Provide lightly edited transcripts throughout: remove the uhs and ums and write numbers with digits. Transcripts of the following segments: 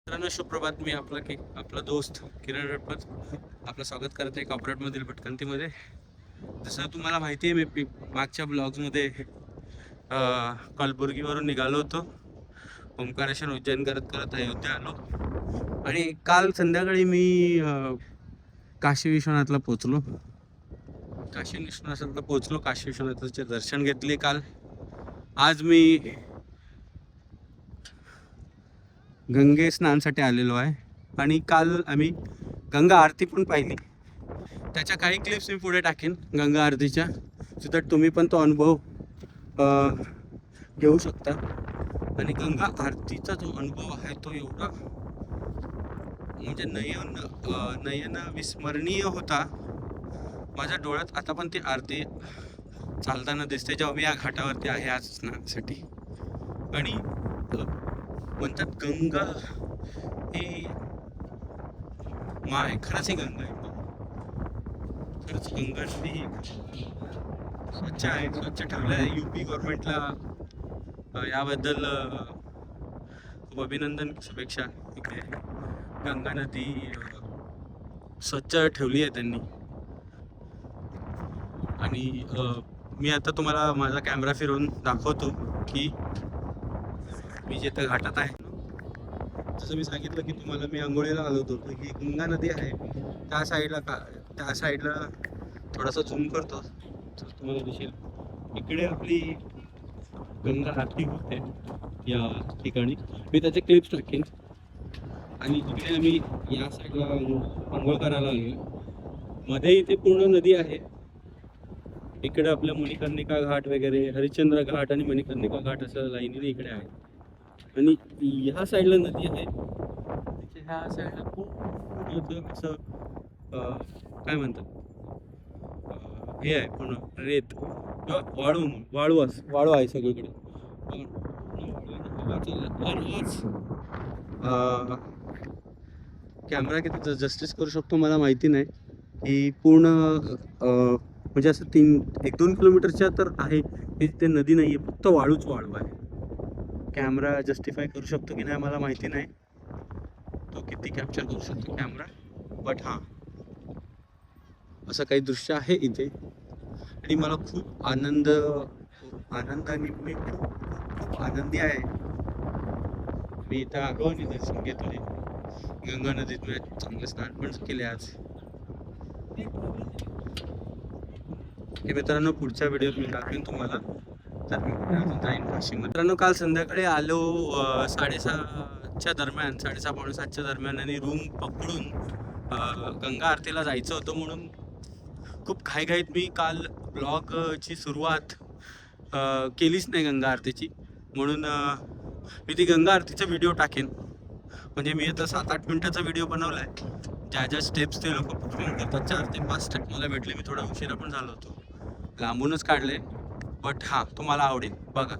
मित्रांनो सुप्रभात. मी आपला दोस्त किरण रडपत आपलं स्वागत करत आहे कॉर्पोरेटमधील भटकंतीमध्ये. जसं तुम्हाला माहिती आहे, मी मागच्या ब्लॉग्समध्ये कलबुर्गीवरून निघालो होतो. ओंकारेश्वर उज्जैन करत करत अयोध्या आलो आणि काल संध्याकाळी मी काशी विश्वनाथला पोचलो. काशी विश्वनाथाचे दर्शन घेतले काल. आज मी गंगे स्नानासाठी आलेलो आहे आणि काल आम्ही गंगा आरती पण पाहिली. त्याच्या काही क्लिप्स मी पुढे टाकेन गंगा आरतीच्या, सो दॅट तुम्ही पण तो अनुभव घेऊ शकता. आणि गंगा आरतीचा जो अनुभव आहे तो एवढा म्हणजे नयन विस्मरणीय होता. माझ्या डोळ्यात आता पण ती आरती चालताना दिसते जेव्हा मी या घाटावरती आहे आज स्नानासाठी. आणि म्हणतात गंगा ही माय, खरंच ही गंगा आहे. खरंच गंगा ही स्वच्छ आहे, स्वच्छ ठेवलं आहे. UP गव्हर्नमेंटला याबद्दल खूप अभिनंदन. शुभेच्छा. इकडे गंगा नदी स्वच्छ ठेवली आहे त्यांनी. आणि मी आता तुम्हाला माझा कॅमेरा फिरवून दाखवतो की मी जिथं घाटात आहे. जसं मी सांगितलं की तुम्हाला, मी आंघोळीला आलो होतो. ही गंगा नदी आहे. त्या साईडला थोडासा झूम करतो तर तुम्हाला दिसेल. इकडे आपली गंगा आरती होते या ठिकाणी. मी त्याचे क्लिप्स टाकेन. आणि इकडे आम्ही या साईडला आंघोळ करायला आलो. मध्ये इथे पूर्ण नदी आहे. इकडे आपल्या मणिकर्णिका घाट वगैरे, हरिश्चंद्र घाट आणि मणिकर्णिका घाट असं लाईनीने इकडे आहे. आणि ह्या साईडला नदी आहे. ह्या साईडला खूप असं काय म्हणतात, हे आहे पूर्ण रेत किंवा वाळू आहे सगळीकडे. कॅमेरा किती जस्टिस करू शकतो मला माहिती नाही. ही पूर्ण म्हणजे असं 1-2 किलोमीटरच्या तर आहे. ते नदी नाही आहे, फक्त वाळू आहे. कॅमेरा जस्टिफाय करू शकतो की नाही मला माहिती नाही, तो किती कॅप्चर करू शकतो कॅमेरा. बट हां, असं काही दृश्य आहे इथे. आणि मला खूप आनंदाने मी खूप आनंदी आहे. मी इथं आलो आणि दर्शन घेतले गंगा नदीत. मी चांगलं स्नान पण केले आज. हे मित्रांनो, पुढच्या व्हिडिओत मी दाखवेन तुम्हाला. तर मी जाईन काशी. मित्रांनो, काल संध्याकाळी आलो 6:30च्या दरम्यान, 6:30-7:45च्या दरम्यान. आणि रूम पकडून गंगा आरतीला जायचं होतं म्हणून खूप घाईघाईत मी काल ब्लॉगची सुरुवात केलीच नाही गंगा आरतीची. म्हणून मी ती गंगा आरतीचा व्हिडिओ टाकेन. म्हणजे मी आता 7-8 मिनिटाचा व्हिडिओ बनवला आहे. ज्या स्टेप्स ते लोक परफॉर्म करतात, 4 ते 5 स्टेप मला भेटले. मी थोडा उशिरा पण झालो होतो, लांबूनच काढले. बट हां, तुम्हाला आवडेल बघा.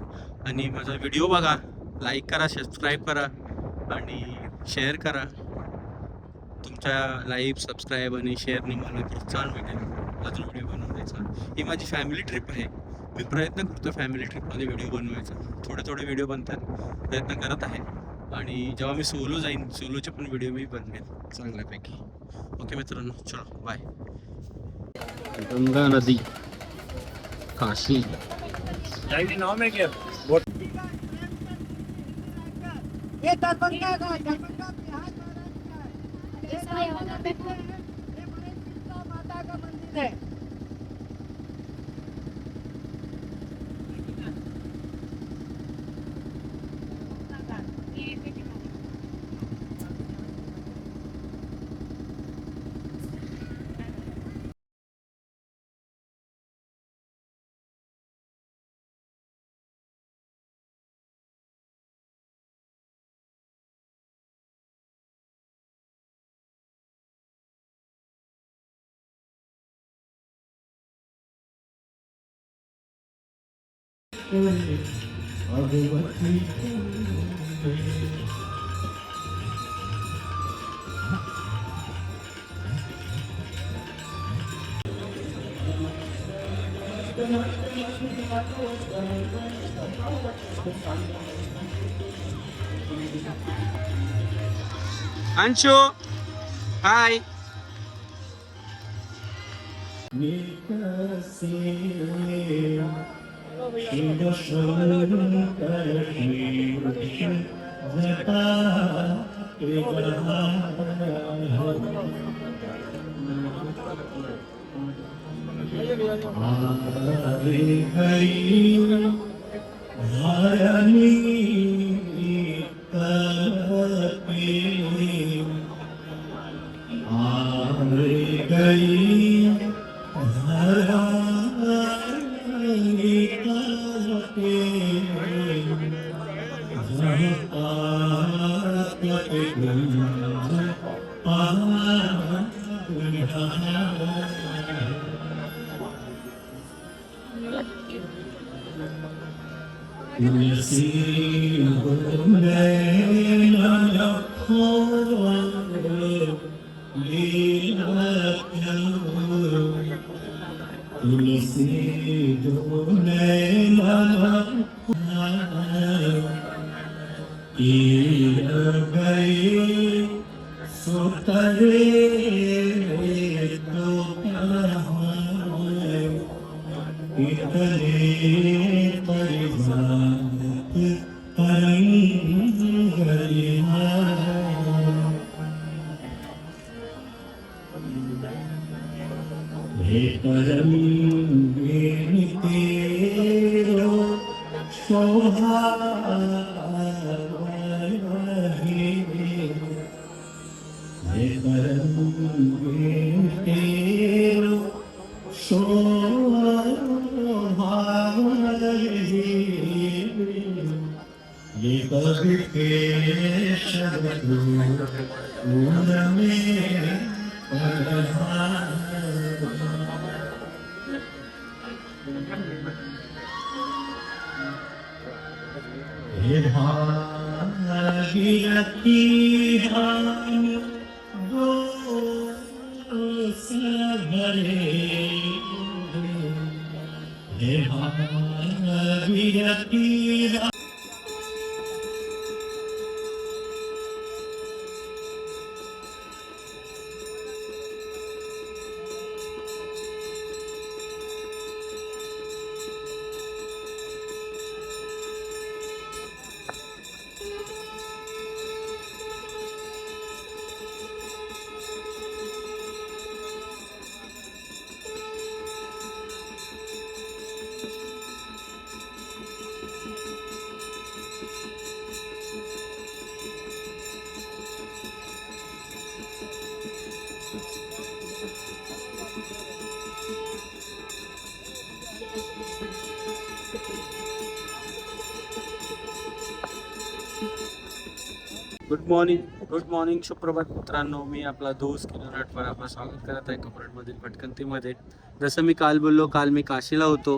आणि माझा व्हिडिओ बघा, लाईक करा, सबस्क्राईब करा आणि शेअर करा. तुमच्या लाईक, सबस्क्राईब आणि शेअरने मला प्रोत्साहन भेटेल अजून व्हिडिओ बनवण्याचा. ही माझी फॅमिली ट्रिप आहे. मी प्रयत्न करतो फॅमिली ट्रिपमध्ये व्हिडिओ बनवायचा. थोडे व्हिडिओ बनतात, प्रयत्न करत आहे. आणि जेव्हा मी सोलो जाईन, सोलोचे पण व्हिडिओ मी बनवेन चांगल्यापैकी. ओके मित्रांनो, चलो बाय. गंगा नदी, काशी. माता का मंदिर है. अंशु हाय. गुड मॉर्निंग शुप्रभात मित्रांनो. मी आपला दोस्त किलोराटवर आपलं स्वागत करत आहे कोपरटमधील भटकंतीमध्ये. जसं मी काल बोललो, काल मी काशीला होतो.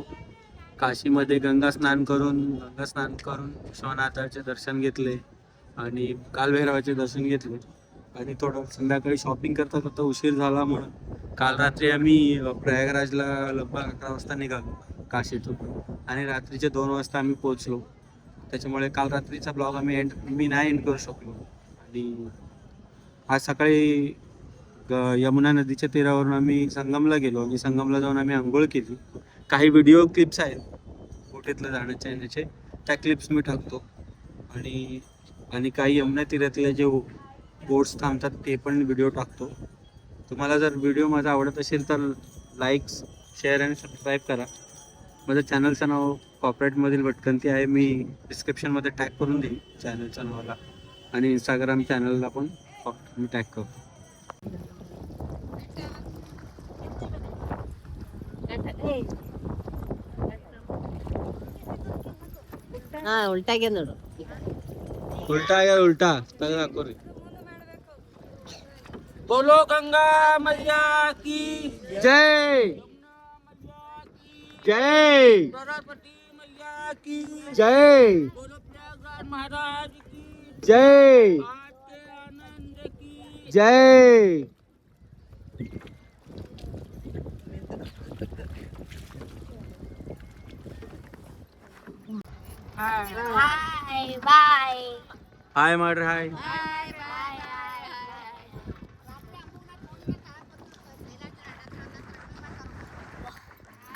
काशीमध्ये गंगा स्नान करून विश्वनाथाचे दर्शन घेतले आणि कालभैरवाचे दर्शन घेतले आणि थोडं संध्याकाळी शॉपिंग करता करता उशीर झाला म्हणून काल रात्री आम्ही प्रयागराजला लगभग 11 वाजता निघालो काशीतून आणि रात्रीचे 2 वाजता आम्ही पोहोचलो. त्याच्यामुळे काल रात्रीचा ब्लॉग मी नाही एंड करू शकलो. आणि आज सकाळी यमुना नदीच्या तीरावरून आम्ही संगमला गेलो आणि संगमला जाऊन आम्ही आंघोळ केली. काही व्हिडिओ क्लिप्स आहेत बोटीतलं जाण्याच्या येण्याचे, त्या क्लिप्स मी टाकतो. आणि काही यमुना तीरातले जे बोट्स थांबतात ते पण व्हिडिओ टाकतो. तुम्हाला जर व्हिडिओ माझा आवडत असेल तर लाईक्स, शेअर आणि सबस्क्राईब करा. माझं चॅनलचं नाव कॉर्पोरेटमधील भटकंती आहे. मी डिस्क्रिप्शनमध्ये टॅग करून देईन चॅनलच्या नावाला आणि इंस्टाग्राम चॅनलला पण मी टॅग करतो. उलटा घे नोड. उलटा या उलटा दाखव रे. बोलो गंगा मैया की जय, जय सरस्वती मैया की जय, बोलो प्रयागराज महाराज की जय, आज के आनंद की जय. Hi bye. हाय मार हाय. Bye bye.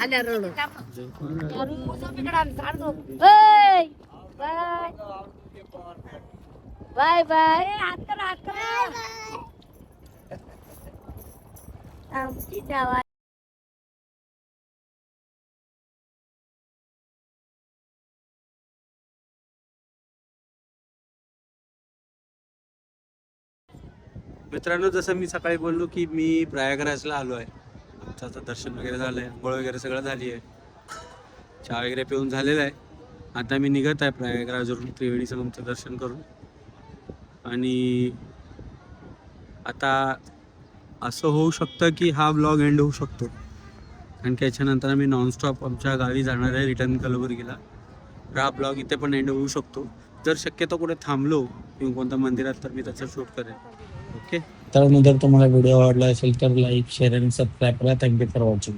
आल्या रडू बाय बाय मित्रांनो, जसं मी सकाळी बोललो की मी प्रयागराजला आलो आहे. आमचं आता दर्शन वगैरे झालं आहे, आंघोळ वगैरे सगळं झाली आहे, चहा वगैरे पिऊन झालेलं आहे. आता मी निघत आहे प्रयागराजवरून त्रिवेणी संगमचं दर्शन करून. आणि आता असं होऊ शकतं की हा ब्लॉग एंड होऊ शकतो, कारण की याच्यानंतर आम्ही नॉनस्टॉप आमच्या गावी जाणार आहे रिटर्न कलबुर्गीला. तर हा ब्लॉग इथे पण एंड होऊ शकतो. जर शक्यतो कुठे थांबलो किंवा कोणत्या मंदिरात तर मी त्याचं शूट करेन. ओके, तर जर तुम्हाला व्हिडिओ आवडला असेल तर लाईक शेअर आणि सबस्क्राईब करा. Thank you for watching.